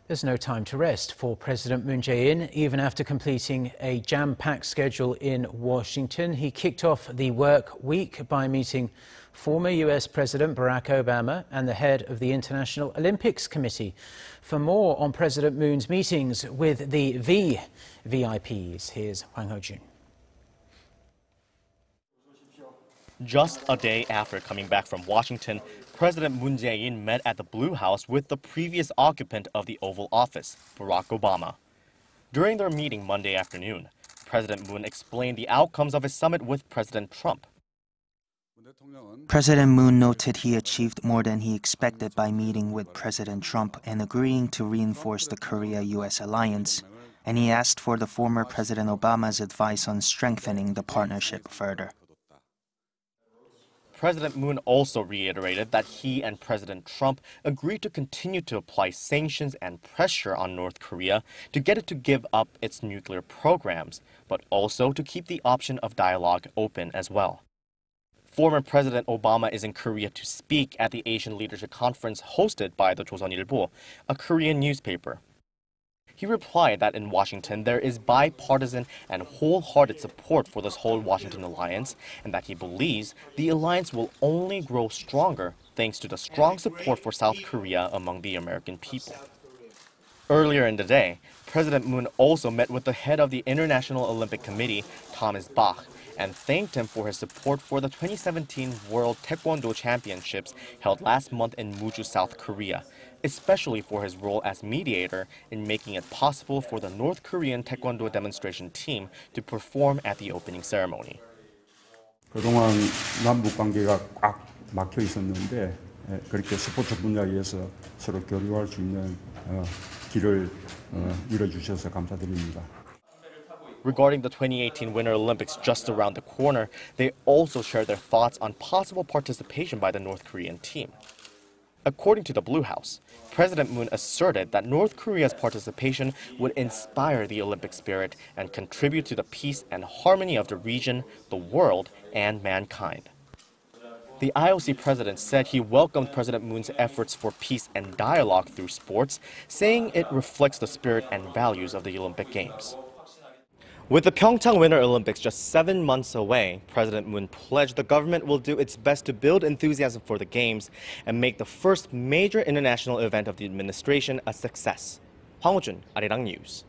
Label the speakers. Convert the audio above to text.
Speaker 1: There's no time to rest for President Moon Jae-in. Even after completing a jam-packed schedule in Washington, he kicked off the work week by meeting former U.S. President Barack Obama and the head of the International Olympics Committee. For more on President Moon's meetings with the VIPs, here's Hwang Hojun.
Speaker 2: Just a day after coming back from Washington, President Moon Jae-in met at the Blue House with the previous occupant of the Oval Office, Barack Obama. During their meeting Monday afternoon, President Moon explained the outcomes of his summit with President Trump.
Speaker 3: President Moon noted he achieved more than he expected by meeting with President Trump and agreeing to reinforce the Korea-U.S. alliance, and he asked for the former President Obama's advice on strengthening the partnership further.
Speaker 2: President Moon also reiterated that he and President Trump agreed to continue to apply sanctions and pressure on North Korea to get it to give up its nuclear programs, but also to keep the option of dialogue open as well. Former President Obama is in Korea to speak at the Asian Leadership Conference hosted by the 조선일보, a Korean newspaper. He replied that in Washington there is bipartisan and wholehearted support for this whole Washington alliance, and that he believes the alliance will only grow stronger thanks to the strong support for South Korea among the American people. Earlier in the day, President Moon also met with the head of the International Olympic Committee, Thomas Bach, and thanked him for his support for the 2017 World Taekwondo Championships held last month in Muju, South Korea, especially for his role as mediator in making it possible for the North Korean Taekwondo demonstration team to perform at the opening ceremony.
Speaker 4: 그동안 남북 관계가 꽉 막혀 있었는데 그렇게 스포츠 분야에서 서로 교류할 수 있는 길을 열어주셔서 감사드립니다.
Speaker 2: Regarding the 2018 Winter Olympics just around the corner, they also shared their thoughts on possible participation by the North Korean team. According to the Blue House, President Moon asserted that North Korea's participation would inspire the Olympic spirit and contribute to the peace and harmony of the region, the world, and mankind. The IOC president said he welcomed President Moon's efforts for peace and dialogue through sports, saying it reflects the spirit and values of the Olympic Games. With the Pyeongchang Winter Olympics just 7 months away, President Moon pledged the government will do its best to build enthusiasm for the Games and make the first major international event of the administration a success. Hwang Hojun, Arirang News.